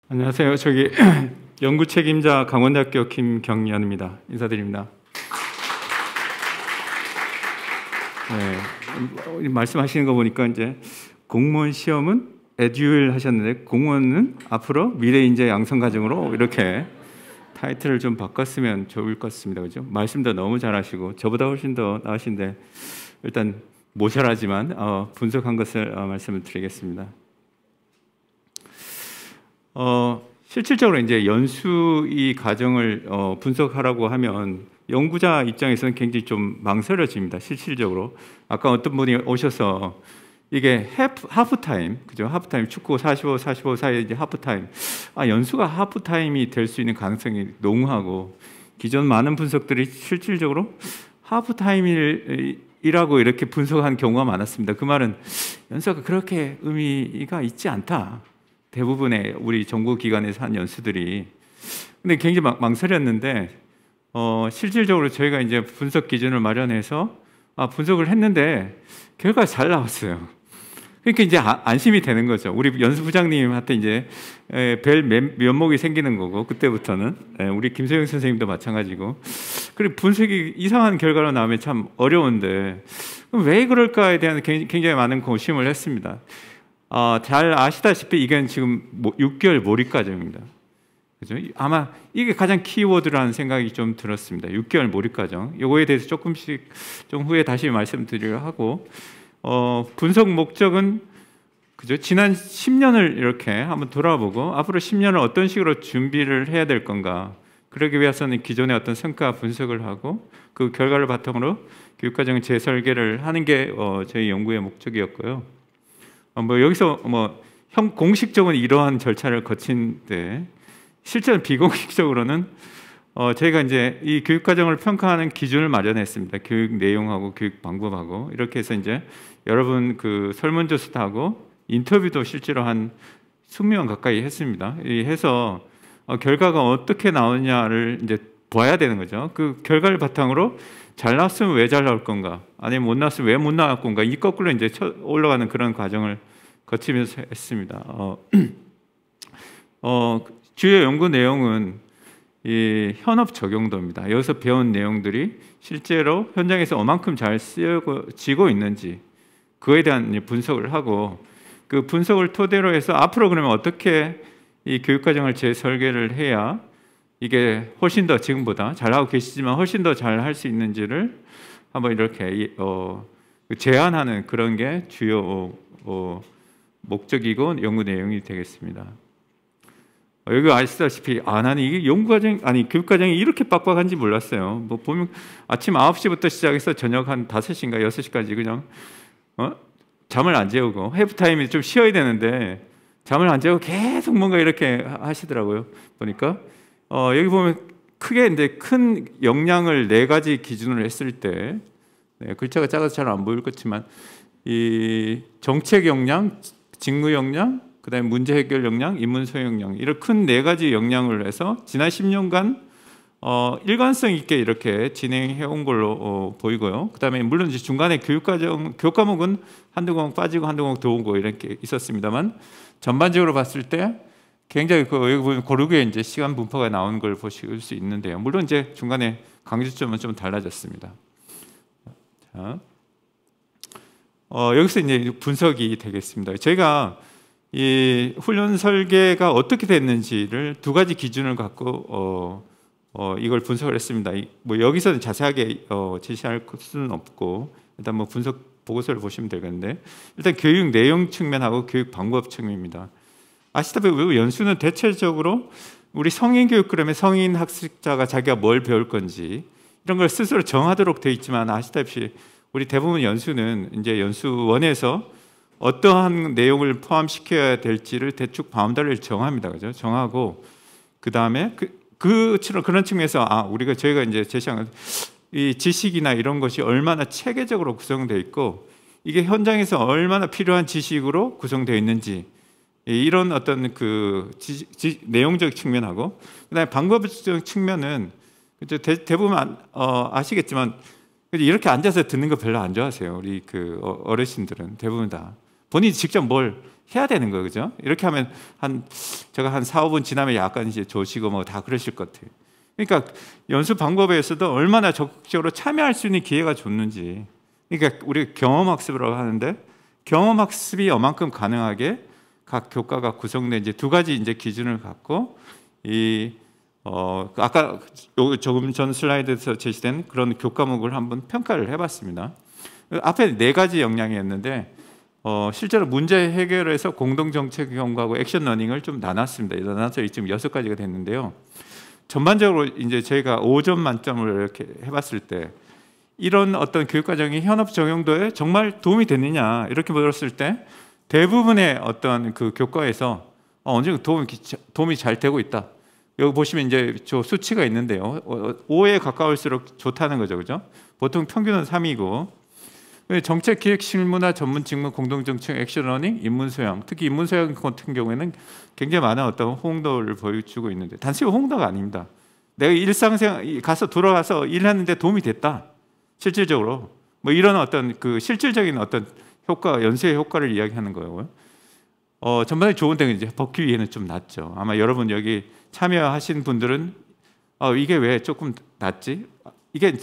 안녕하세요. 저기 연구 책임자 강원대학교 김경연입니다. 인사드립니다. 네, 말씀하시는 거 보니까 이제 공무원 시험은 에듀윌 하셨는데 공무원은 앞으로 미래 인재 양성 과정으로 이렇게 타이틀을 좀 바꿨으면 좋을 것 같습니다. 그죠? 말씀도 너무 잘하시고 저보다 훨씬 더 나으신데 일단 모자라지만 분석한 것을 말씀을 드리겠습니다. 실질적으로 이제 연수 이 과정을 분석하라고 하면 연구자 입장에서는 굉장히 좀 망설여집니다. 실질적으로 아까 어떤 분이 오셔서 이게 하프타임, 그죠? 하프타임 축구 45, 45 사이에 이제 하프타임. 연수가 하프타임이 될 수 있는 가능성이 농후하고 기존 많은 분석들이 실질적으로 하프타임이라고 이렇게 분석한 경우가 많았습니다. 그 말은 연수가 그렇게 의미가 있지 않다. 대부분의 우리 정보기관에서 한 연수들이. 근데 굉장히 망설였는데 실질적으로 저희가 이제 분석 기준을 마련해서 분석을 했는데 결과가 잘 나왔어요. 그러니까 이제 안심이 되는 거죠. 우리 연수부장님한테 이제 뵐 면목이 생기는 거고, 그때부터는 우리 김소영 선생님도 마찬가지고. 그리고 분석이 이상한 결과로 나오면 참 어려운데 그럼 왜 그럴까에 대한 굉장히 많은 고심을 했습니다. 잘 아시다시피 이건 지금 6개월 몰입 과정입니다. 그죠? 아마 이게 가장 키워드라는 생각이 좀 들었습니다. 6개월 몰입 과정. 요거에 대해서 조금씩 좀 후에 다시 말씀드리려 하고, 분석 목적은 그죠? 지난 10년을 이렇게 한번 돌아보고 앞으로 10년을 어떤 식으로 준비를 해야 될 건가. 그러기 위해서는 기존의 어떤 성과 분석을 하고 그 결과를 바탕으로 교육과정 재설계를 하는 게 저희 연구의 목적이었고요. 여기서 공식적으로는 이러한 절차를 거친데 실제로 비공식적으로는 저희가 이제 이 교육 과정을 평가하는 기준을 마련했습니다. 교육 내용하고 교육 방법하고 이렇게 해서 이제 여러분 그 설문조사도 하고 인터뷰도 실제로 한 20명 가까이 했습니다. 해서 결과가 어떻게 나오냐를 이제 봐야 되는 거죠. 그 결과를 바탕으로 잘 나왔으면 왜 잘 나올 건가, 아니면 못 나왔으면 왜 못 나올 건가, 이 거꾸로 이제 올라가는 그런 과정을 거치면서 했습니다. 주요 연구 내용은 이 현업 적용도입니다. 여기서 배운 내용들이 실제로 현장에서 얼만큼 잘 쓰여지고 있는지 그거에 대한 분석을 하고, 그 분석을 토대로 해서 앞으로 그러면 어떻게 이 교육과정을 재설계를 해야 이게 훨씬 더 지금보다 잘하고 계시지만 훨씬 더 잘 할 수 있는지를 한번 이렇게 제안하는 그런 게 주요 목적이고 연구 내용이 되겠습니다. 여기 아시다시피 나는 이게 연구과정 교육과정이 이렇게 빡빡한지 몰랐어요. 보면 아침 9시부터 시작해서 저녁 한 5시인가 6시까지 그냥 잠을 안 재우고, 해프타임이 좀 쉬어야 되는데 잠을 안 재우고 계속 뭔가 이렇게 하시더라고요. 보니까 여기 보면 크게 이제 큰 역량을 4가지 기준으로 했을 때, 글자가 작아서 잘 안 보일 것지만 이 정책 역량, 직무 역량, 그다음에 문제 해결 역량, 인문 소용 역량, 이런 큰 4가지 역량을 해서 지난 10년간 일관성 있게 이렇게 진행해 온 걸로 보이고요. 그다음에 물론 이제 중간에 교육 과목은 한두 과목 빠지고 한두 과목 더 오고 이렇게 있었습니다만 전반적으로 봤을 때 굉장히 여기 보면 고르게 이제 시간 분포가 나오는 걸 보실 수 있는데요. 물론 이제 중간에 강조점은 좀 달라졌습니다. 자, 여기서 이제 분석이 되겠습니다. 저희가 이 훈련 설계가 어떻게 됐는지를 2가지 기준을 갖고 이걸 분석을 했습니다. 여기서는 자세하게 제시할 수는 없고 일단 분석 보고서를 보시면 되겠는데, 일단 교육 내용 측면하고 교육 방법 측면입니다. 아시다시피 연수는 대체적으로 우리 성인 교육 그러면 성인 학습자가 자기가 뭘 배울 건지 이런 걸 스스로 정하도록 되어 있지만, 아시다시피 우리 대부분 연수는 이제 연수원에서 어떠한 내용을 포함시켜야 될지를 대충 바운더리를 정합니다. 그죠? 정하고 그 다음에 그런 측면에서 저희가 이제 제시한 이 지식이나 이런 것이 얼마나 체계적으로 구성되어 있고 이게 현장에서 얼마나 필요한 지식으로 구성되어 있는지, 이런 어떤 내용적 측면하고 그다음에 방법적 측면은 대부분 아시겠지만 이렇게 앉아서 듣는 거 별로 안 좋아하세요. 우리 어르신들은 대부분 다 본인이 직접 뭘 해야 되는 거예요, 그죠? 이렇게 하면 제가 한 4, 5분 지나면 약간 이제 조시고 뭐 다 그러실 것 같아요. 그러니까 연습 방법에서도 얼마나 적극적으로 참여할 수 있는 기회가 줬는지. 그러니까 우리 경험학습이라고 하는데 경험학습이 얼만큼 가능하게 각 교과가 구성된 이제 두 가지 이제 기준을 갖고 아까 조금 전 슬라이드에서 제시된 그런 교과목을 한번 평가를 해봤습니다. 앞에 네 가지 역량이었는데 실제로 문제 해결에서 공동정책 경과하고 액션 러닝을 좀 나눴습니다. 나눠서 지금 6가지가 됐는데요. 전반적으로 이제 저희가 5점 만점을 이렇게 해봤을 때 이런 어떤 교육과정이 현업 적용도에 정말 도움이 됐느냐 이렇게 물었을 때 대부분의 어떤 그 교과에서 어느 정도 도움이 잘 되고 있다. 여기 보시면 이제 저 수치가 있는데요. 5에 가까울수록 좋다는 거죠, 그죠? 보통 평균은 3이고 정책 기획 실무나 전문 직무 공동정책 액션 러닝 인문 소양 특히 인문 소양 같은 경우에는 굉장히 많은 어떤 호응도를 보여주고 있는데 단순히 호응도가 아닙니다. 내가 일상생활 가서 돌아가서 일하는데 도움이 됐다. 실질적으로 뭐 이런 어떤 그 실질적인 어떤 효과 연수의 효과를 이야기하는 거고요. 전반적으로 좋은 데는 이제 법규위에는 좀 낮죠. 아마 여러분 여기 참여하신 분들은 이게 왜 조금 낮지? 이게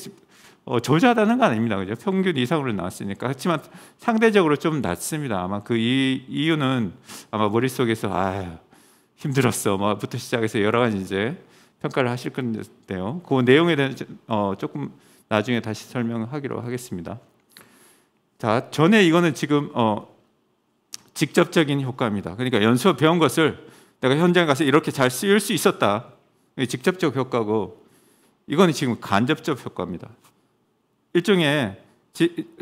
저조하다는 건 아닙니다. 그죠? 평균 이상으로 나왔으니까. 그렇지만 상대적으로 좀 낮습니다. 아마 그 이유는 아마 머릿속에서 힘들었어. 뭐부터 시작해서 여러 가지 이제 평가를 하실 건데요. 그 내용에 대해서 조금 나중에 다시 설명하기로 하겠습니다. 자, 전에 이거는 지금 직접적인 효과입니다. 그러니까 연수업 배운 것을 내가 현장에 가서 이렇게 잘 쓰일 수 있었다. 직접적 효과고 이거는 지금 간접적 효과입니다. 일종의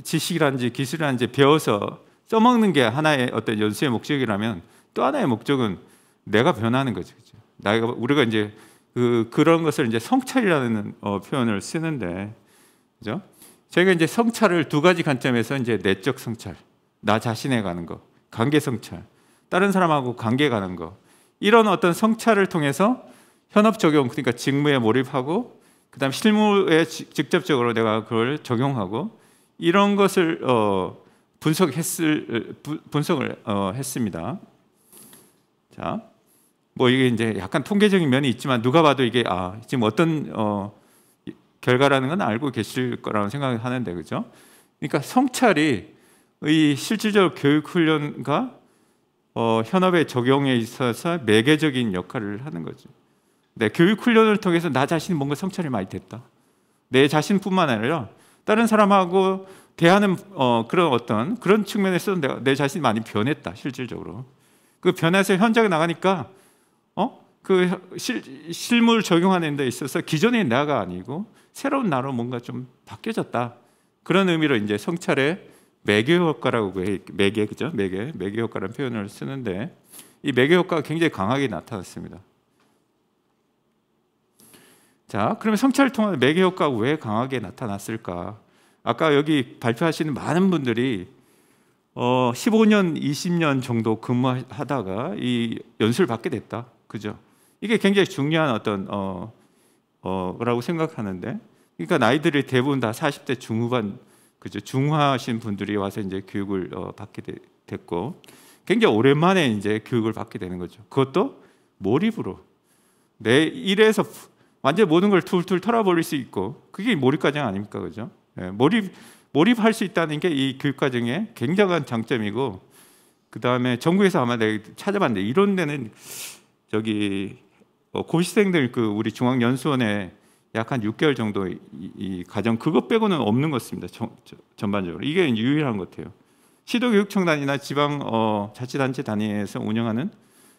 지식이란지 기술이란지 배워서 써먹는 게 하나의 어떤 연수의 목적이라면 또 하나의 목적은 내가 변하는 거죠. 그렇죠? 우리가 이제 그런 것을 이제 성찰이라는 표현을 쓰는데, 그죠? 저희가 이제 성찰을 두 가지 관점에서 이제 내적 성찰, 나 자신에 가는 거, 관계 성찰, 다른 사람하고 관계 가는 거, 이런 어떤 성찰을 통해서 현업 적용, 그러니까 직무에 몰입하고 그다음 실무에 직접적으로 내가 그걸 적용하고 이런 것을 분석을 했습니다. 자, 뭐 이게 이제 약간 통계적인 면이 있지만 누가 봐도 이게 지금 어떤 결과라는 건 알고 계실 거라고 생각을 하는데, 그죠? 그러니까 성찰이 이 실질적 교육 훈련과 현업의 적용에 있어서 매개적인 역할을 하는 거죠. 네, 교육 훈련을 통해서 나 자신이 뭔가 성찰이 많이 됐다. 내 자신뿐만 아니라 다른 사람하고 대하는 그런 측면에서 내 자신이 많이 변했다. 실질적으로 그 변해서 현장에 나가니까 그 실무를 적용하는 데 있어서 기존의 나가 아니고 새로운 나로 뭔가 좀 바뀌어졌다. 그런 의미로 이제 성찰의 매개 효과라고 해. 그죠? 매개 효과라는 표현을 쓰는데 이 매개 효과가 굉장히 강하게 나타났습니다. 자, 그러면 성찰을 통한 매개 효과가 왜 강하게 나타났을까? 아까 여기 발표하시는 많은 분들이 15년, 20년 정도 근무하다가 이 연수를 받게 됐다. 그죠? 이게 굉장히 중요한 어떤 라고 생각하는데, 그러니까 나이들이 대부분 다 40대 중후반, 그죠? 중하신 분들이 와서 이제 교육을 받게 됐고, 굉장히 오랜만에 이제 교육을 받게 되는 거죠. 그것도 몰입으로 내 일에서 완전 모든 걸 툴툴 털어버릴 수 있고, 그게 몰입과정 아닙니까, 그죠? 네, 몰입할 수 있다는 게 이 교육과정의 굉장한 장점이고, 그 다음에 전국에서 아마 내가 찾아봤는데 이런 데는 저기 고시생들 우리 중앙연수원에 약 한 6개월 정도 이 과정 그것 빼고는 없는 것 같습니다. 전반적으로 이게 유일한 것 같아요. 시도교육청단이나 지방 자치단체 단위에서 운영하는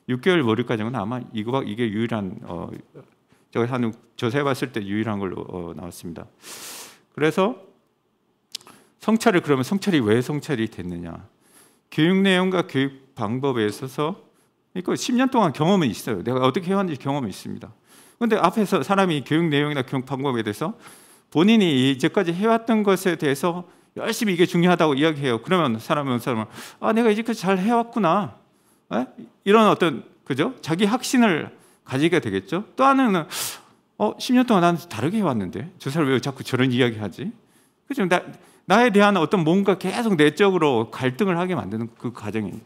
6개월 몰입 과정은 아마 이게 유일한 제가 한 조사해봤을 때 유일한 걸로 나왔습니다. 그래서 그러면 성찰이 왜 성찰이 됐느냐? 교육 내용과 교육 방법에 있어서 이거 10년 동안 경험은 있어요. 내가 어떻게 해왔는지 경험이 있습니다. 그런데 앞에서 사람이 교육 내용이나 교육 방법에 대해서 본인이 이제까지 해왔던 것에 대해서 열심히 이게 중요하다고 이야기해요. 그러면 사람은 내가 이제까지 잘 해왔구나. 이런 어떤 그죠? 자기 확신을 가지게 되겠죠. 또 하나는 10년 동안 나는 다르게 해왔는데 저 사람 왜 자꾸 저런 이야기하지? 그죠? 나에 대한 어떤 뭔가 계속 내적으로 갈등을 하게 만드는 그 과정입니다.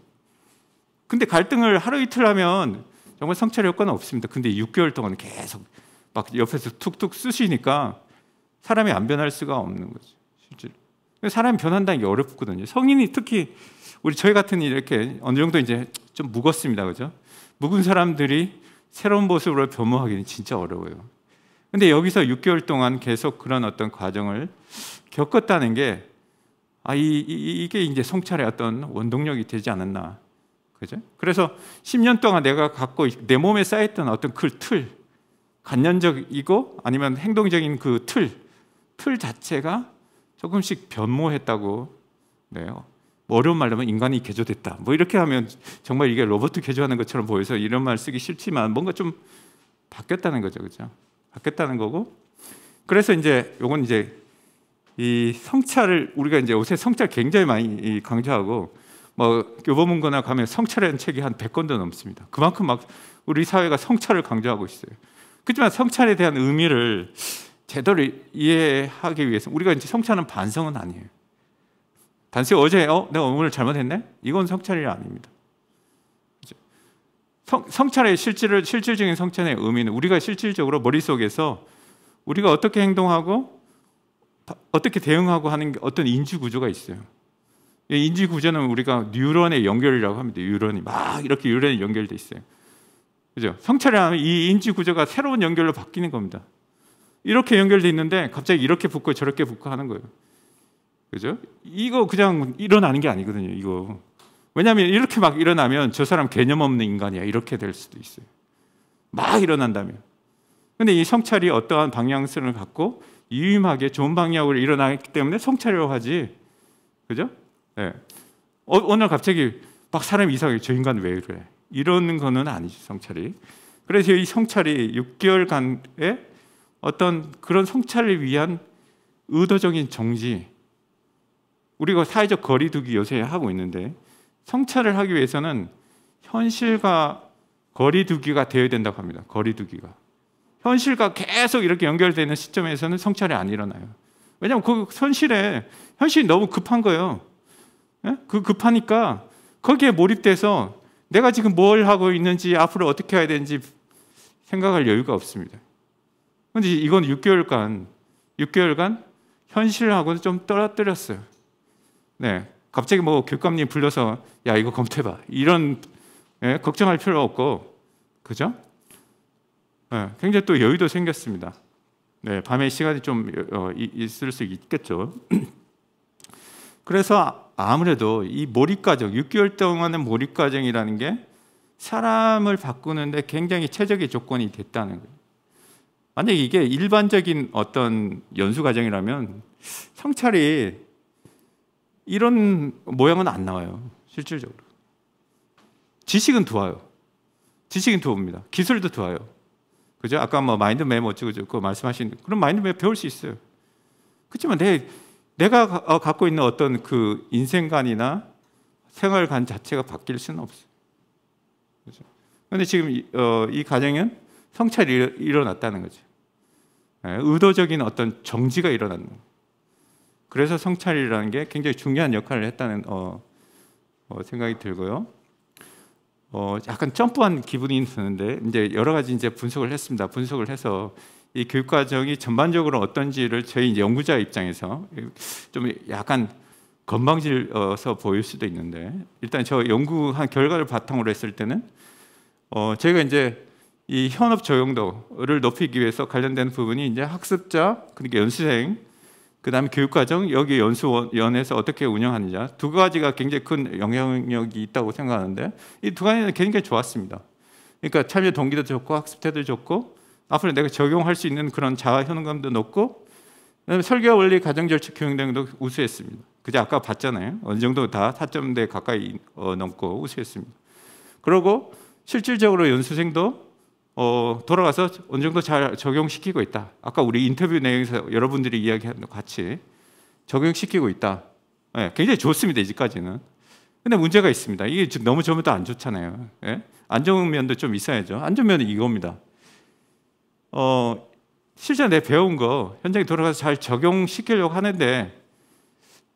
근데 갈등을 하루 이틀 하면 정말 성찰 효과는 없습니다. 근데 6개월 동안 계속 막 옆에서 툭툭 쑤시니까 사람이 안 변할 수가 없는 거죠. 실제로. 사람이 변한다는 게 어렵거든요. 성인이 특히 저희 같은 이렇게 어느 정도 이제 좀 묵었습니다. 그죠? 묵은 사람들이 새로운 모습으로 변모하기는 진짜 어려워요. 근데 여기서 6개월 동안 계속 그런 어떤 과정을 겪었다는 게 이게 이제 성찰의 어떤 원동력이 되지 않았나. 그죠? 그래서 10년 동안 내가 갖고 내 몸에 쌓였던 어떤 그 틀, 관념적이고 아니면 행동적인 그 틀 자체가 조금씩 변모했다고. 네. 어려운 말로 하면 인간이 개조됐다. 이렇게 하면 정말 이게 로봇 개조하는 것처럼 보여서 이런 말 쓰기 싫지만 뭔가 좀 바뀌었다는 거죠. 그죠? 바뀌었다는 거고. 그래서 이제 요건 이제 이 성찰을 우리가 이제 요새 성찰 굉장히 많이 강조하고 교보문고나 가면 성찰이라는 책이 한 100권도 넘습니다. 그만큼 막 우리 사회가 성찰을 강조하고 있어요. 그렇지만 성찰에 대한 의미를 제대로 이해하기 위해서 우리가 이제 성찰은 반성은 아니에요. 단순히 어제 내가 오늘 잘못했네? 이건 성찰이 아닙니다. 성찰의 실질적인 성찰의 의미는 우리가 실질적으로 머릿속에서 우리가 어떻게 행동하고 어떻게 대응하고 하는 어떤 인지 구조가 있어요. 이 인지 구조는 우리가 뉴런의 연결이라고 합니다. 뉴런이 막 이렇게 뉴런이 연결돼 있어요. 그죠? 성찰을 하면 이 인지 구조가 새로운 연결로 바뀌는 겁니다. 이렇게 연결돼 있는데 갑자기 이렇게 붙고 저렇게 붙고 하는 거예요. 그죠? 이거 그냥 일어나는 게 아니거든요. 이거. 왜냐하면 이렇게 막 일어나면 저 사람 개념 없는 인간이야. 이렇게 될 수도 있어요. 막 일어난다면. 근데 이 성찰이 어떠한 방향성을 갖고 유임하게 좋은 방향으로 일어나기 때문에 성찰이라고 하지. 그죠? 네. 오늘 갑자기 막 사람이 이상하게 저 인간 왜 이래? 이러는 거는 아니지, 성찰이. 그래서 이 성찰이 6개월간의 어떤 그런 성찰을 위한 의도적인 정지, 우리가 사회적 거리두기 요새 하고 있는데 성찰을 하기 위해서는 현실과 거리두기가 되어야 된다고 합니다. 거리두기가. 현실과 계속 이렇게 연결되는 시점에서는 성찰이 안 일어나요. 왜냐하면 그 현실이 너무 급한 거예요. 예? 그 급하니까 거기에 몰입돼서 내가 지금 뭘 하고 있는지 앞으로 어떻게 해야 되는지 생각할 여유가 없습니다. 그런데 이건 6개월간 현실하고는 좀 떨어뜨렸어요. 네, 갑자기 교육감님 불러서 야 이거 검토해봐 이런 걱정할 필요 없고, 그죠? 네, 굉장히 또 여유도 생겼습니다. 네, 밤에 시간이 좀 있을 수 있겠죠. 그래서 아무래도 이 몰입 과정, 6개월 동안의 몰입 과정이라는 게 사람을 바꾸는데 굉장히 최적의 조건이 됐다는 거예요. 만약에 이게 일반적인 어떤 연수 과정이라면 성찰이 이런 모양은 안 나와요. 실질적으로. 지식은 좋아요. 지식은 좋습니다. 기술도 좋아요. 그죠? 아까 마인드맵 어쩌고 말씀하신 그런 마인드맵 배울 수 있어요. 그렇지만 내가 갖고 있는 어떤 그 인생관이나 생활관 자체가 바뀔 수는 없어요. 그렇죠? 그런데 지금 이 과정은 성찰이 일어났다는 거죠. 의도적인 어떤 정지가 일어나는 거예요. 그래서 성찰이라는 게 굉장히 중요한 역할을 했다는 생각이 들고요. 약간 점프한 기분이 드는데 이제 여러 가지 이제 분석을 했습니다. 분석을 해서 이 교육 과정이 전반적으로 어떤지를 저희 이제 연구자 입장에서 좀 약간 건방지어서 보일 수도 있는데 일단 저 연구한 결과를 바탕으로 했을 때는 저희가 이제 이 현업 적용도를 높이기 위해서 관련된 부분이 이제 학습자 그러니까 연수생 그다음에 교육과정 여기 연수원에서 어떻게 운영하느냐 두 가지가 굉장히 큰 영향력이 있다고 생각하는데 이 두 가지는 굉장히 좋았습니다. 그러니까 참여 동기도 좋고 학습 태도 좋고 앞으로 내가 적용할 수 있는 그런 자아 효능감도 높고 그다음에 설계 원리 가정 절차 교육 등도 우수했습니다. 그제 아까 봤잖아요. 어느 정도 다 4점대 가까이 넘고 우수했습니다. 그리고 실질적으로 연수생도 돌아가서 어느 정도 잘 적용시키고 있다. 아까 우리 인터뷰 내용에서 여러분들이 이야기한 것 같이 적용시키고 있다. 네, 굉장히 좋습니다. 이제까지는. 근데 문제가 있습니다. 이게 너무 좋으면 또 안 좋잖아요. 네? 안 좋은 면도 좀 있어야죠. 안 좋은 면은 이겁니다. 실제 내가 배운 거 현장에 돌아가서 잘 적용시키려고 하는데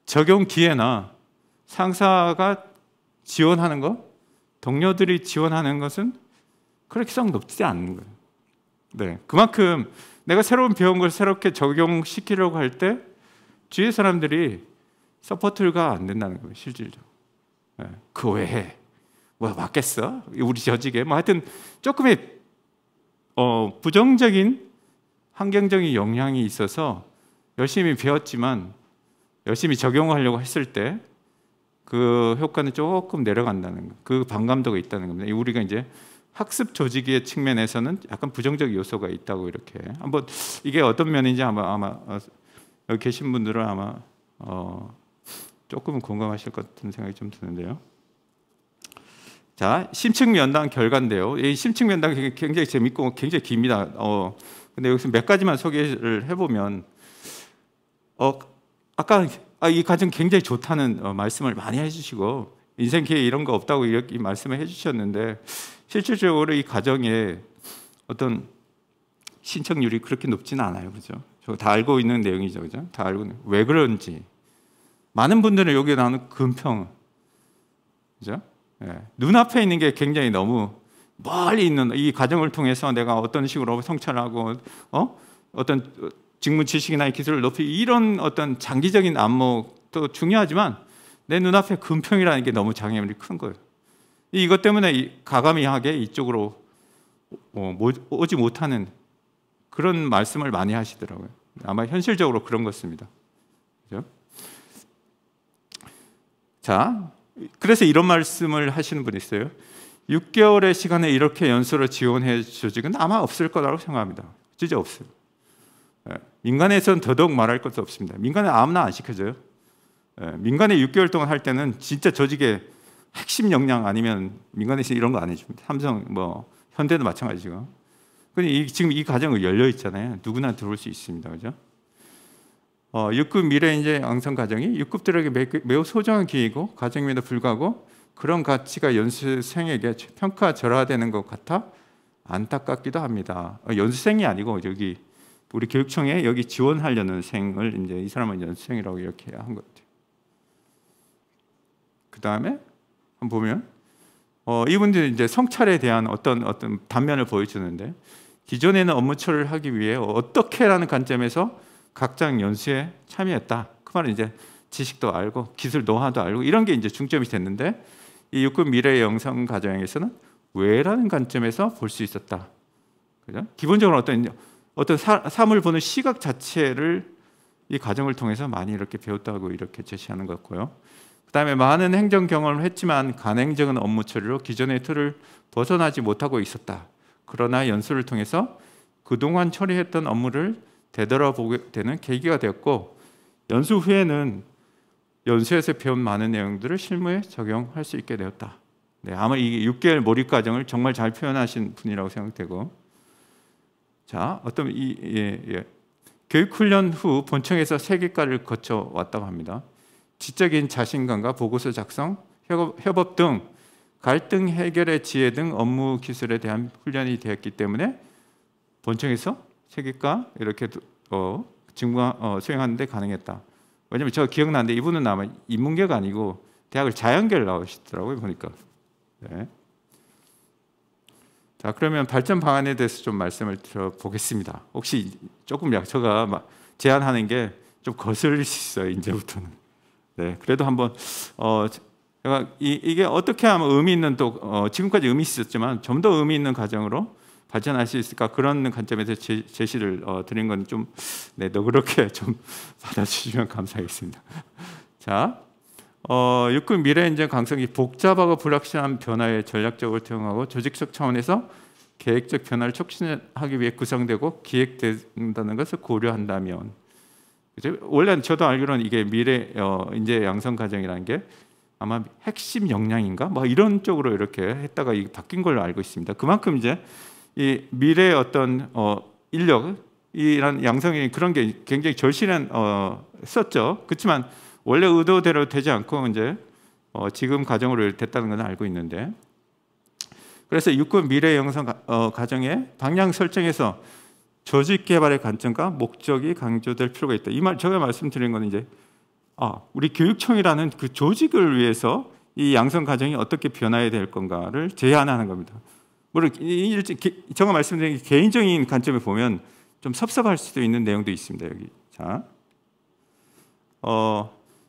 적용 기회나 상사가 지원하는 거 동료들이 지원하는 것은 그렇게 썩 높지 않는 거예요. 네, 그만큼 내가 새로운 배운 걸 새롭게 적용시키려고 할 때 주위의 사람들이 서포트가 안 된다는 거예요, 실질적으로. 네, 그 외에 뭐 맞겠어? 우리 조직에 뭐 하여튼 조금의 부정적인 환경적인 영향이 있어서 열심히 배웠지만 열심히 적용하려고 했을 때 그 효과는 조금 내려간다는 거, 그 반감도가 있다는 겁니다. 우리가 이제 학습 조직의 측면에서는 약간 부정적 요소가 있다고 이렇게 한번 이게 어떤 면인지 아마 여기 계신 분들은 아마 조금은 공감하실 것 같은 생각이 좀 드는데요. 자, 심층 면담 결과인데요. 이 심층 면담이 굉장히 재밌고 굉장히 깁니다. 근데 여기서 몇 가지만 소개를 해보면 아까 이 과정 굉장히 좋다는 말씀을 많이 해주시고 인생 기회 이런 거 없다고 이렇게 말씀을 해주셨는데 실질적으로 이 과정에 어떤 신청률이 그렇게 높지는 않아요, 그죠? 저 다 알고 있는 내용이죠, 그죠? 다 알고 있는. 왜 그런지 많은 분들은 여기에 나오는 금평, 그죠? 네. 눈앞에 있는 게 굉장히 너무 멀리 있는 이 과정을 통해서 내가 어떤 식으로 성찰하고 어떤 직무 지식이나 기술을 높이 이런 어떤 장기적인 안목도 중요하지만 내 눈앞에 금평이라는 게 너무 장애물이 큰 거예요. 이것 때문에 가감이하게 이쪽으로 오지 못하는 그런 말씀을 많이 하시더라고요. 아마 현실적으로 그런 것입니다. 그죠? 자, 그래서 이런 말씀을 하시는 분이 있어요. 6개월의 시간에 이렇게 연수를 지원해 조직은 아마 없을 거라고 생각합니다. 진짜 없어요. 민간에서는 더더욱 말할 것도 없습니다. 민간에 아무나 안 시켜줘요. 민간에 6개월 동안 할 때는 진짜 조직의 핵심 역량 아니면 민간에서 이런 거 안 해줍니다. 삼성, 현대도 마찬가지고. 근데 지금 이 과정은 열려 있잖아요. 누구나 들어올 수 있습니다, 그죠? 6급 미래인재 양성 과정이 6급들에게 매우 소중한 기회이고 과정임에도 불구하고 그런 가치가 연수생에게 평가절하되는 것 같아 안타깝기도 합니다. 연수생이 아니고 여기 우리 교육청에 여기 지원하려는 생을 이제 이 사람은 연수생이라고 이렇게 한 것 같아요. 그 다음에 한번 보면 이분들이 이제 성찰에 대한 어떤 단면을 보여주는데 기존에는 업무처리를 하기 위해 어떻게라는 관점에서 각장 연수에 참여했다. 그 말은 이제 지식도 알고 기술 노하우도 알고 이런 게 이제 중점이 됐는데 이 6급 미래 영상 과정에서는 왜라는 관점에서 볼 수 있었다. 그죠? 기본적으로 어떤 삶을 보는 시각 자체를 이 과정을 통해서 많이 이렇게 배웠다고 이렇게 제시하는 것 같고요. 그다음에 많은 행정 경험을 했지만 간행적인 업무 처리로 기존의 틀을 벗어나지 못하고 있었다. 그러나 연수를 통해서 그동안 처리했던 업무를 되돌아보게 되는 계기가 되었고 연수 후에는 연수에서 배운 많은 내용들을 실무에 적용할 수 있게 되었다. 네, 아마 이 6개월 몰입 과정을 정말 잘 표현하신 분이라고 생각되고, 자, 교육 훈련 후 본청에서 3개과를 거쳐 왔다고 합니다. 지적인 자신감과 보고서 작성, 협업 등 갈등 해결의 지혜 등 업무 기술에 대한 훈련이 되었기 때문에 본청에서 3개과 이렇게 직무 수행하는데 가능했다. 왜냐면 저 기억나는데 이분은 아마 인문계가 아니고 대학을 자연계를 나오시더라고요, 보니까. 네. 자, 그러면 발전 방안에 대해서 좀 말씀을 드려보겠습니다. 혹시 조금 제가 제안하는 게 좀 거슬릴 수 있어요, 이제부터는. 네, 그래도 한번 제가 이게 어떻게 하면 의미 있는 또 지금까지 의미 있었지만 좀 더 의미 있는 과정으로 발전할 수 있을까 그런 관점에서 제시를 드린 건 좀 너그럽게 좀 받아주시면 감사하겠습니다. 자, 6급 미래인재 강성이 복잡하고 불확실한 변화에 전략적으로 대응하고 조직적 차원에서 계획적 변화를 촉진하기 위해 구성되고 기획된다는 것을 고려한다면, 그죠? 원래 저도 알기로는 이게 미래 인재 양성 과정이라는 게 아마 핵심 역량인가 이런 쪽으로 이렇게 했다가 이게 바뀐 걸로 알고 있습니다. 그만큼 이제 이 미래의 어떤 인력이란 양성이 그런 게 굉장히 절실한 썼죠. 그렇지만 원래 의도대로 되지 않고 이제 지금 과정으로 됐다는 건 알고 있는데, 그래서 6급 미래 양성 과정의 방향 설정에서 조직 개발의 관점과 목적이 강조될 필요가 있다. 이 말 제가 말씀드린 건 이제 우리 교육청이라는 그 조직을 위해서 이 양성 가정이 어떻게 변화해야 될 건가를 제안하는 겁니다. 물론 제가 말씀드린 개인적인 관점에 보면 좀 섭섭할 수도 있는 내용도 있습니다. 여기 자,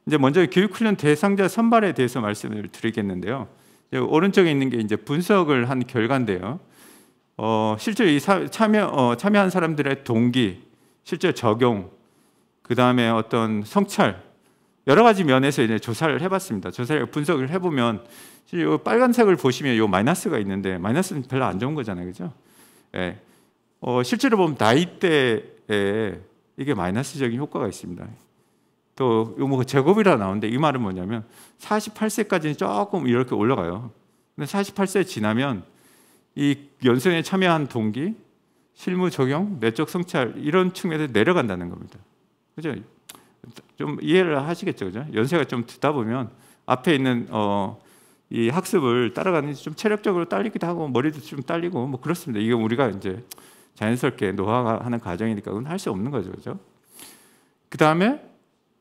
이제 먼저 교육훈련 대상자 선발에 대해서 말씀을 드리겠는데요. 오른쪽에 있는 게 이제 분석을 한 결과인데요. 실제 이 참여한 사람들의 동기, 실제 적용, 그 다음에 어떤 성찰, 여러 가지 면에서 이제 조사를 해봤습니다. 조사를 분석을 해보면, 이 빨간색을 보시면 이 마이너스가 있는데, 마이너스는 별로 안 좋은 거잖아요, 그죠? 예. 실제로 보면 나이대에 이게 마이너스적인 효과가 있습니다. 또 뭐 제곱이라 나오는데 이 말은 뭐냐면 48세까지는 조금 이렇게 올라가요. 근데 48세 지나면 이 연수에 참여한 동기, 실무 적용, 내적 성찰 이런 측면에서 내려간다는 겁니다. 그죠? 좀 이해를 하시겠죠, 그죠? 연세가 좀 듣다 보면 앞에 있는 이 학습을 따라가는 좀 체력적으로 딸리기도 하고 머리도 좀 딸리고 뭐 그렇습니다. 이게 우리가 이제 자연스럽게 노화하는 과정이니까 그건 할 수 없는 거죠, 그죠? 그 다음에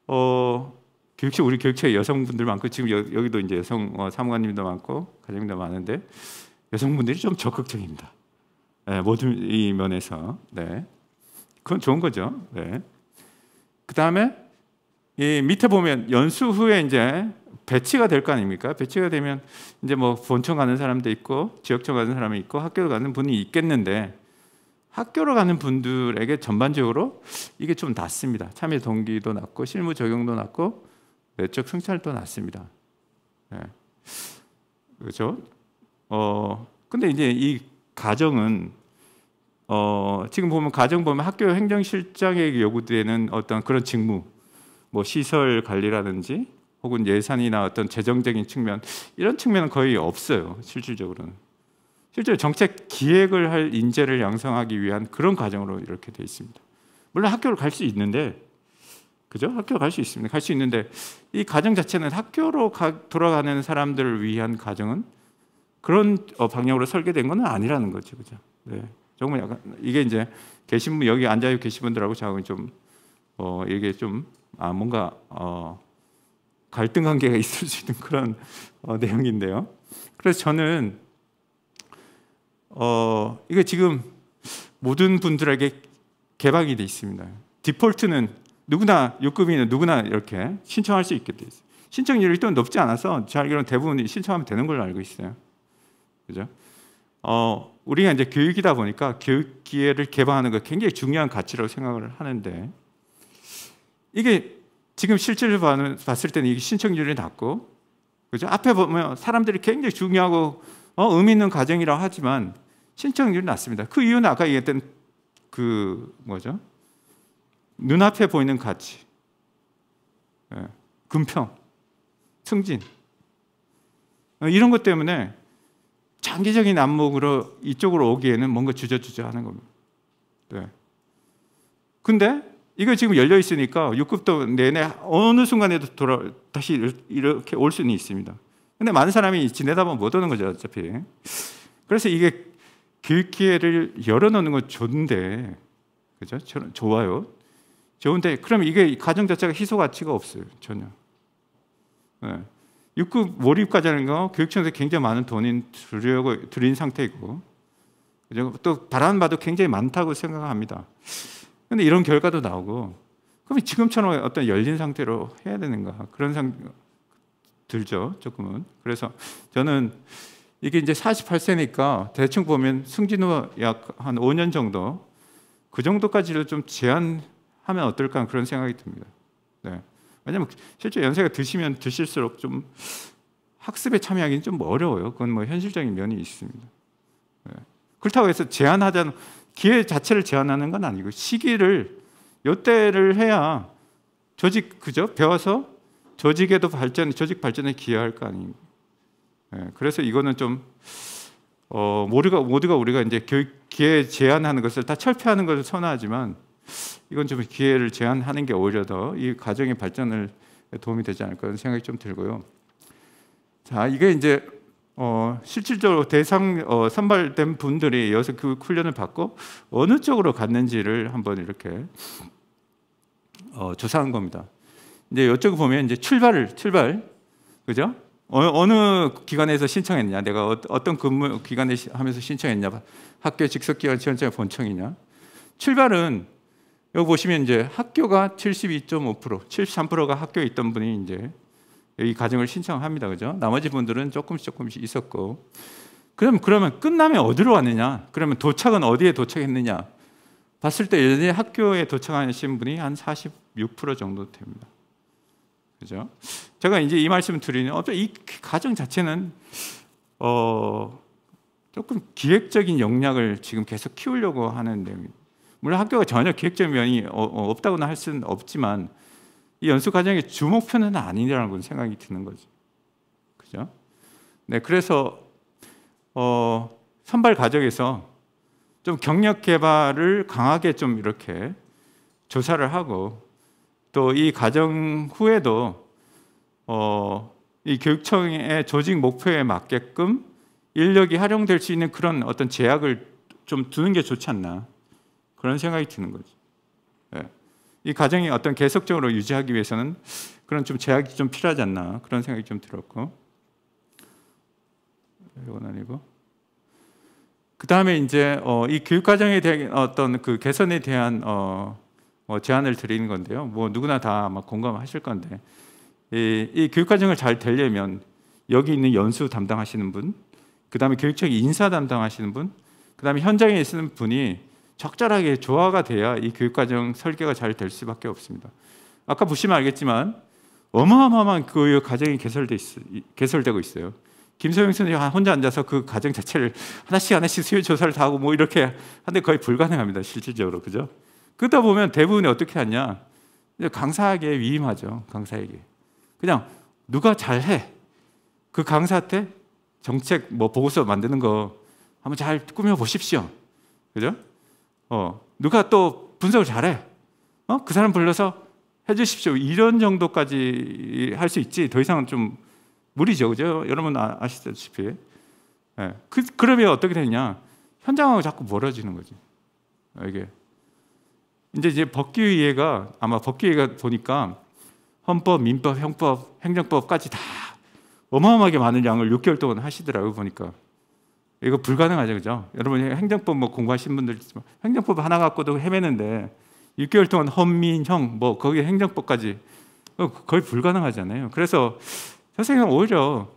우리 교육처에 여성분들 많고 지금 여기도 이제 여성 사무관님도 많고 과장님도 많은데 여성분들이 좀 적극적입니다. 네, 모든 이 면에서 네, 그건 좋은 거죠. 네. 그 다음에 이 밑에 보면 연수 후에 이제 배치가 될 거 아닙니까? 배치가 되면 이제 뭐 본청 가는 사람도 있고 지역청 가는 사람이 있고 학교 가는 분이 있겠는데 학교로 가는 분들에게 전반적으로 이게 좀 낮습니다. 참여 동기도 낮고 실무 적용도 낮고 내적 성찰도 낮습니다. 네. 그렇죠? 근데 이제 이 가정은 지금 보면 가정 보면 학교 행정실장에게 요구되는 어떤 그런 직무, 뭐 시설 관리라든지 혹은 예산이나 어떤 재정적인 측면 이런 측면은 거의 없어요. 실질적으로는. 실제로 정책 기획을 할 인재를 양성하기 위한 그런 과정으로 이렇게 되어 있습니다. 물론 학교를 갈 수 있는데, 그죠? 학교 갈 수 있습니다. 갈 수 있는데 이 가정 자체는 학교로 돌아가는 사람들을 위한 가정은 그런 방향으로 설계된 건 아니라는 거죠, 그죠? 네, 정말 약간 이게 이제 계신 분 여기 앉아 계신 분들하고 저하고 좀 이게 좀 뭔가 갈등 관계가 있을 수 있는 그런 내용인데요. 그래서 저는 이게 지금 모든 분들에게 개방이 돼 있습니다. 디폴트는 누구나 6급이면 누구나 이렇게 신청할 수 있게 돼 있어요. 신청률이 또 높지 않아서 제 알기로는 대부분이 신청하면 되는 걸로 알고 있어요. 그죠? 우리가 이제 교육이다 보니까 교육 기회를 개방하는 거 굉장히 중요한 가치라고 생각을 하는데 이게 지금 실제로 봤을 때는 이게 신청률이 낮고, 그죠? 앞에 보면 사람들이 굉장히 중요하고 의미 있는 과정이라고 하지만 신청률이 낮습니다. 그 이유는 아까 얘기했던 그 뭐죠? 눈앞에 보이는 가치, 금평, 승진 이런 것 때문에 장기적인 안목으로 이쪽으로 오기에는 뭔가 주저주저 하는 겁니다. 네. 근데 이거 지금 열려 있으니까 6급도 내내 어느 순간에도 다시 이렇게 올 수는 있습니다. 근데 많은 사람이 지내다 보면 못 오는 거죠, 어차피. 그래서 이게 교육 기회를 열어놓는 건 좋은데, 그죠? 좋아요. 좋은데, 그럼 이게 가정 자체가 희소 가치가 없어요, 전혀. 네. 6급 몰입까지 하는 거 교육청에서 굉장히 많은 돈을 들인 상태이고, 그죠? 또 바라는 바도 굉장히 많다고 생각합니다. 근데 이런 결과도 나오고, 그럼 지금처럼 어떤 열린 상태로 해야 되는가? 그런 들죠, 조금은. 그래서 저는 이게 이제 48세니까 대충 보면 승진 후 약 한 5년 정도, 그 정도까지를 좀 제한하면 어떨까 그런 생각이 듭니다. 네. 왜냐하면 실제 연세가 드시면 드실수록 좀 학습에 참여하기는 좀 어려워요. 그건 뭐 현실적인 면이 있습니다. 네. 그렇다고 해서 제한하자는 기회 자체를 제한하는 건 아니고 시기를 요때를 해야 그죠? 배워서 조직에도 조직 발전에 기여할 거 아닙니까? 네. 그래서 이거는 좀 모두가 우리가 이제 기회 제한하는 것을 다 철폐하는 것을 선호하지만 이건 좀 기회를 제한하는 게 오히려 더 이 가정의 발전을 도움이 되지 않을까 하는 생각이 좀 들고요. 자, 이게 이제 실질적으로 선발된 분들이 여기서 그 훈련을 받고 어느 쪽으로 갔는지를 한번 이렇게 조사한 겁니다. 이제 이쪽을 보면 이제 출발, 그죠? 어느 기관에서 신청했냐? 내가 어떤 근무 기관에 하면서 신청했냐? 학교 직속기관 지원자의 본청이냐? 출발은 여기 보시면 이제 학교가 72.5%, 73%가 학교에 있던 분이 이제 이 과정을 신청합니다, 그죠? 나머지 분들은 조금씩 있었고, 그러면 끝나면 어디로 왔느냐? 그러면 도착은 어디에 도착했느냐? 봤을 때 예전에 학교에 도착하신 분이 한 46% 정도 됩니다. 그죠? 제가 이제 이 말씀을 드리는 이 과정 자체는 조금 기획적인 역량을 지금 계속 키우려고 하는 내용입니다. 물론 학교가 전혀 기획적인 면이 없다고는 할 수는 없지만 이 연수 과정의 주 목표는 아니라는 생각이 드는 거죠. 그죠? 네, 그래서 선발 과정에서 좀 경력 개발을 강하게 좀 이렇게 조사를 하고 또 이 과정 후에도 이 교육청의 조직 목표에 맞게끔 인력이 활용될 수 있는 그런 어떤 제약을 좀 두는 게 좋지 않나 그런 생각이 드는 거죠. 네. 이 과정이 어떤 계속적으로 유지하기 위해서는 그런 좀 제약이 좀 필요하지 않나 그런 생각이 좀 들었고, 이건 아니고 그 다음에 이제 이 교육 과정에 대한 어떤 그 개선에 대한 제안을 드리는 건데요. 뭐 누구나 다 아마 공감하실 건데 이 교육 과정을 잘 되려면 여기 있는 연수 담당하시는 분, 그 다음에 교육청 인사 담당하시는 분, 그 다음에 현장에 있는 분이 적절하게 조화가 돼야 이 교육과정 설계가 잘 될 수밖에 없습니다. 아까 보시면 알겠지만 어마어마한 그 과정이 개설되고 있어요. 김소영 선생님이 혼자 앉아서 그 과정 자체를 하나씩 수요 조사를 다 하고 뭐 이렇게 하는데 거의 불가능합니다, 실질적으로. 그죠? 그러다 보면 대부분이 어떻게 하냐? 강사에게 위임하죠. 강사에게. 그냥 누가 잘해. 그 강사한테 정책 뭐 보고서 만드는 거 한번 잘 꾸며 보십시오. 그죠? 누가 또 분석을 잘해. 그 사람 불러서 해주십시오. 이런 정도까지 할 수 있지. 더 이상은 좀 무리죠, 그죠? 여러분 아시다시피. 네. 그러면 어떻게 되냐? 현장하고 자꾸 멀어지는 거지. 이게 이제 법규위회가 아마 법규위회가 보니까 헌법, 민법, 형법, 행정법까지 다 어마어마하게 많은 양을 6개월 동안 하시더라고요, 보니까. 이거 불가능하죠, 그죠? 여러분 행정법 뭐 공부하신 분들 있지만 행정법 하나 갖고도 헤매는데 6개월 동안 헌민, 형, 뭐 거기에 행정법까지 거의 불가능하잖아요. 그래서 선생님은 오히려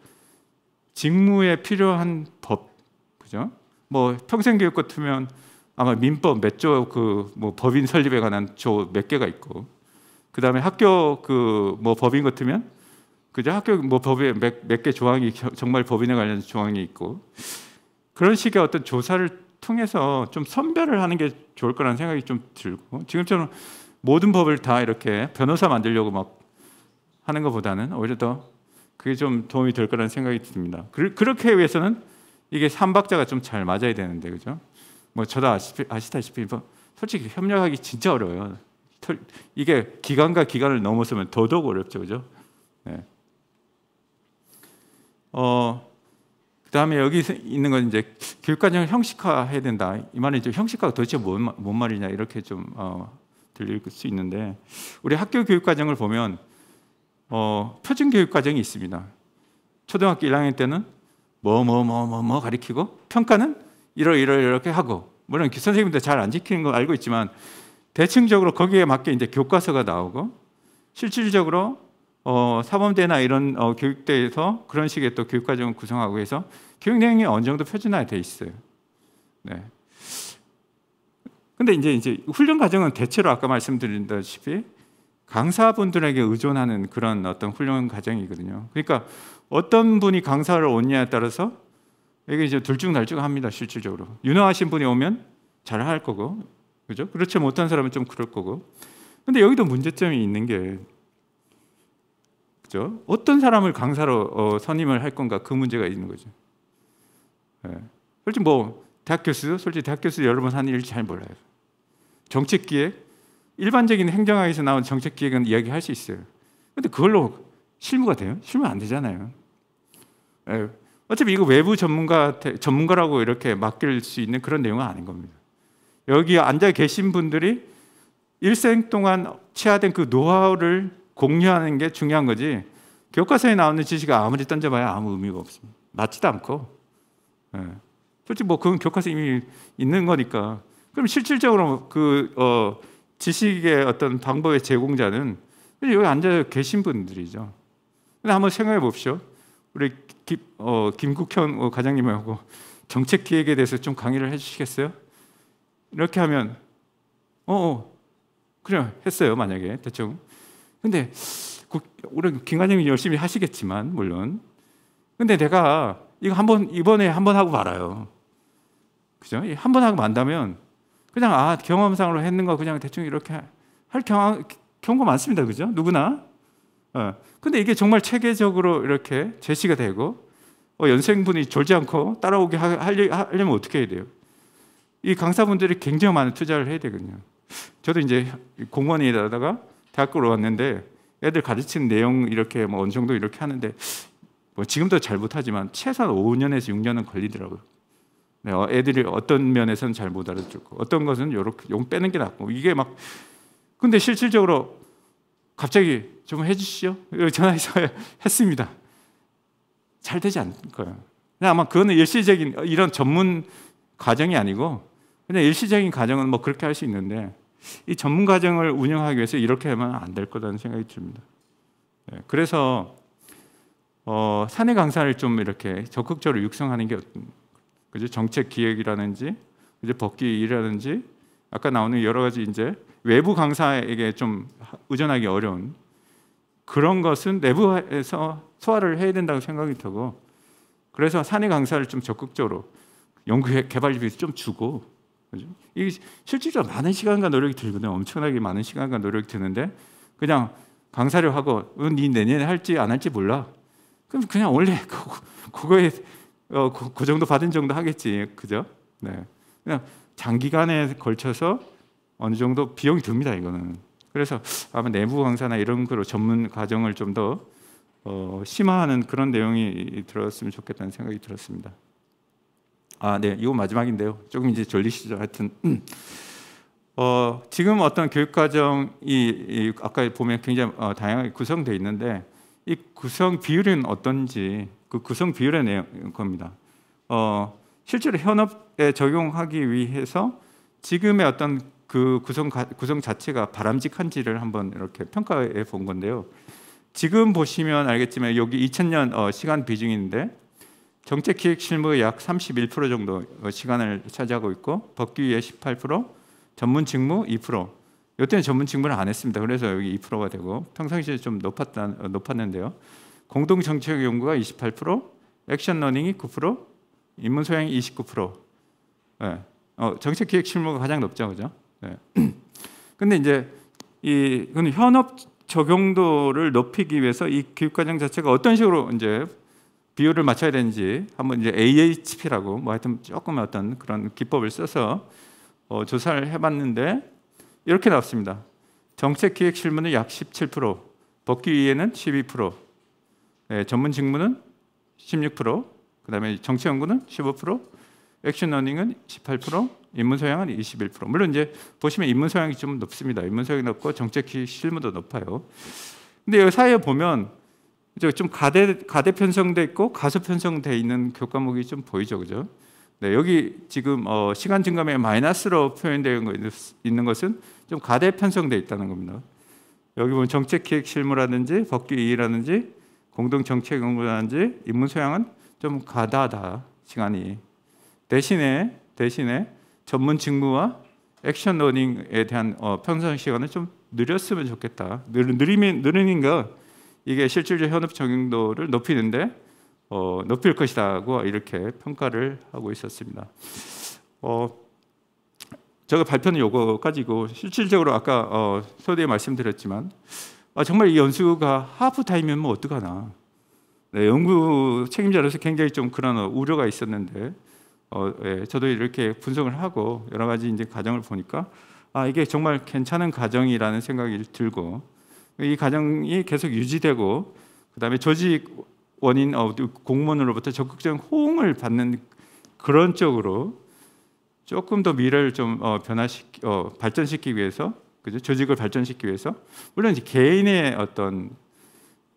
직무에 필요한 법, 그죠? 뭐 평생교육 같으면 아마 민법 몇 조 그 뭐 법인 설립에 관한 조 몇 개가 있고, 그 다음에 학교 그 뭐 법인 같으면 그죠? 학교 뭐 법에 몇 개 조항이 정말 법인에 관련 조항이 있고. 그런 식의 어떤 조사를 통해서 좀 선별을 하는 게 좋을 거라는 생각이 좀 들고, 지금처럼 모든 법을 다 이렇게 변호사 만들려고 막 하는 것보다는 오히려 더 그게 좀 도움이 될 거라는 생각이 듭니다. 그렇게 위해서는 이게 삼박자가 좀 잘 맞아야 되는데, 그죠? 뭐 저도 아시다시피 솔직히 협력하기 진짜 어려워요. 이게 기관과 기관을 넘어서면 더더욱 어렵죠, 그죠? 네. 그다음에 여기 있는 건 이제 교육과정을 형식화해야 된다. 이 말은 이제 형식화가 도대체 뭔 말이냐 이렇게 좀 들릴 수 있는데, 우리 학교 교육과정을 보면 표준 교육과정이 있습니다. 초등학교 1학년 때는 뭐 가리키고 평가는 이렇게 하고, 물론 선생님들 잘 안 지키는 거 알고 있지만 대칭적으로 거기에 맞게 이제 교과서가 나오고, 실질적으로 사범대나 이런 교육대에서 그런 식의 또 교육과정을 구성하고 해서 교육 내용이 어느 정도 표준화되어 있어요. 네. 근데 이제 훈련 과정은 대체로 아까 말씀드린다시피 강사분들에게 의존하는 그런 어떤 훈련 과정이거든요. 그러니까 어떤 분이 강사를 오느냐에 따라서 이게 이제 들쭉날쭉합니다, 실질적으로. 유능하신 분이 오면 잘 할 거고, 그죠? 그렇지 못한 사람은 좀 그럴 거고. 근데 여기도 문제점이 있는 게, 그죠? 어떤 사람을 강사로 선임을 할 건가, 그 문제가 있는 거죠. 네. 솔직히 뭐 대학 교수 여러 번 하는 일 잘 몰라요. 정책기획, 일반적인 행정학에서 나온 정책기획은 이야기할 수 있어요. 근데 그걸로 실무가 돼요? 실무 안 되잖아요. 네. 어차피 이거 외부 전문가라고 이렇게 맡길 수 있는 그런 내용은 아닌 겁니다. 여기 앉아 계신 분들이 일생 동안 취하된 그 노하우를 공유하는 게 중요한 거지, 교과서에 나오는 지식이 아무리 던져봐야 아무 의미가 없습니다. 맞지도 않고. 예. 솔직히 뭐 그건 교과서에 이미 있는 거니까. 그럼 실질적으로 지식의 어떤 방법의 제공자는 여기 앉아 계신 분들이죠. 근데 한번 생각해 봅시오. 우리 김국현 과장님하고 정책 기획에 대해서 좀 강의를 해주시겠어요? 이렇게 하면 그래 했어요. 만약에 대충. 근데 우리 김 과장님이 열심히 하시겠지만 물론. 근데 내가 이거 이번에 한번 하고 말아요. 그죠? 한 번 하고 만다면 그냥 경험상으로 했는 거 그냥 대충 이렇게 할 경우가 많습니다. 그죠? 누구나. 근데 이게 정말 체계적으로 이렇게 제시가 되고 연생분이 졸지 않고 따라오게 하려면 어떻게 해야 돼요? 이 강사분들이 굉장히 많은 투자를 해야 되거든요. 저도 이제 공무원이다가 대학교로 왔는데 애들 가르치는 내용 이렇게 뭐 어느 정도 이렇게 하는데 뭐 지금도 잘 못하지만 최소한 5년에서 6년은 걸리더라고요. 네, 애들이 어떤 면에서는 잘 못 알아듣고 어떤 것은 이렇게 용 빼는 게 낫고 이게 막 근데 실질적으로 갑자기 좀 해주시죠. 전화해서 했습니다. 잘 되지 않을 거예요. 그냥 아마 그거는 일시적인 이런 전문 과정이 아니고 그냥 일시적인 과정은 뭐 그렇게 할 수 있는데 이 전문 과정을 운영하기 위해서 이렇게 하면 안 될 거라는 생각이 듭니다. 네, 그래서 사내 강사를 좀 이렇게 적극적으로 육성하는 게 그죠? 정책 기획이라든지 이제 법기 일이라든지 아까 나오는 여러 가지 이제 외부 강사에게 좀 의존하기 어려운 그런 것은 내부에서 소화를 해야 된다고 생각이 들고 그래서 사내 강사를 좀 적극적으로 연구 개발비 좀 주고 그죠? 이게 실질적으로 많은 시간과 노력이 들거든요. 엄청나게 많은 시간과 노력이 드는데 그냥 강사를 하고 네 내년에 할지 안 할지 몰라. 그럼 그냥 원래 그거에 그 정도 받은 정도 하겠지, 그죠? 네, 그냥 장기간에 걸쳐서 어느 정도 비용이 듭니다, 이거는. 그래서 아마 내부 강사나 이런 거로 전문 과정을 좀 더 심화하는 그런 내용이 들었으면 좋겠다는 생각이 들었습니다. 네, 이거 마지막인데요. 조금 이제 졸리시죠, 하여튼. 지금 어떤 교육 과정이 아까 보면 굉장히 다양하게 구성되어 있는데 이 구성 비율은 어떤지 그 구성 비율의 내용 겁니다. 실제로 현업에 적용하기 위해서 지금의 어떤 그 구성 자체가 바람직한지를 한번 이렇게 평가해 본 건데요. 지금 보시면 알겠지만 여기 2000년 시간 비중인데 정책 기획 실무의 약 31% 정도 시간을 차지하고 있고 법규의 18%, 전문 직무 2%. 이때는 전문 직무를 안 했습니다. 그래서 여기 2%가 되고 평상시에 좀 높았는데요. 공동 정책 연구가 28%, 액션 러닝이 9%, 인문 소양이 29%. 네. 정책 기획 실무가 가장 높죠, 그죠? 네. 근데 이제 이건 현업 적용도를 높이기 위해서 이 교육과정 자체가 어떤 식으로 이제 비율을 맞춰야 되는지 한번 이제 AHP라고 뭐 하여튼 조금 어떤 그런 기법을 써서 조사를 해봤는데 이렇게 나왔습니다. 정책 기획 실무는 약 17%, 법규 이해는 12%, 네, 전문 직무는 16%, 그다음에 정치 연구는 15%, 액션 러닝은 18%, 인문 소양은 21%. 물론 이제 보시면 인문 소양이 좀 높습니다. 인문 소양이 높고 정책 기획 실무도 높아요. 근데 여기 사이에 보면 이제 좀 가대 편성돼 있고 가소 편성돼 있는 교과목이 좀 보이죠, 그죠? 네, 여기 지금 시간 증감에 마이너스로 표현되어 있는 것은 좀 가대 편성돼 있다는 겁니다. 여기 보면 정책 기획 실무라든지 법규 이해라든지 공동 정책 연구라든지 인문 소양은 좀 가다하다 시간이. 대신에 전문 직무와 액션 러닝에 대한 편성 시간은 좀 느렸으면 좋겠다. 느리니까 이게 실질적 현업 적용도를 높이는데 높일 것이다고 이렇게 평가를 하고 있었습니다. 제가 발표는 요거까지고 실질적으로 아까 서두에 말씀드렸지만 정말 이 연수가 하프 타임이면 뭐 어떡하나. 네, 연구 책임자로서 굉장히 좀 그런 우려가 있었는데 예, 저도 이렇게 분석을 하고 여러 가지 이제 과정을 보니까 이게 정말 괜찮은 과정이라는 생각이 들고 이 과정이 계속 유지되고 그다음에 조직 원인 공무원으로부터 적극적인 호응을 받는 그런 쪽으로 조금 더 미래를 좀 발전시키기 위해서 그죠? 조직을 발전시키기 위해서 물론 이제 개인의 어떤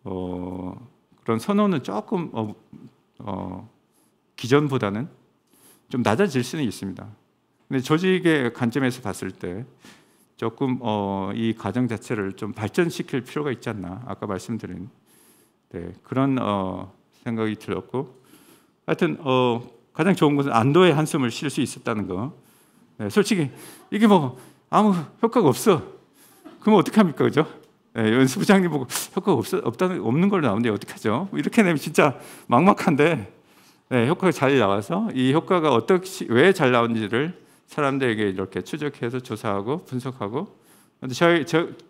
그런 선호는 조금 기존보다는 좀 낮아질 수는 있습니다. 근데 조직의 관점에서 봤을 때 조금 이 과정 자체를 좀 발전시킬 필요가 있지 않나, 아까 말씀드린 그런 생각이 들었고, 하여튼 가장 좋은 것은 안도의 한숨을 쉴 수 있었다는 거. 솔직히 이게 뭐 아무 효과가 없어, 그러면 어떡합니까, 그죠? 연수부장님 보고 효과가 없는 걸로 나오는데 어떡하죠? 이렇게 되면 진짜 막막한데, 효과가 잘 나와서 이 효과가 왜 잘 나오는지를 사람들에게 이렇게 추적해서 조사하고 분석하고,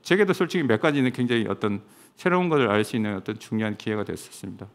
제게도 솔직히 몇 가지는 굉장히 어떤 새로운 것을 알 수 있는 어떤 중요한 기회가 됐었습니다.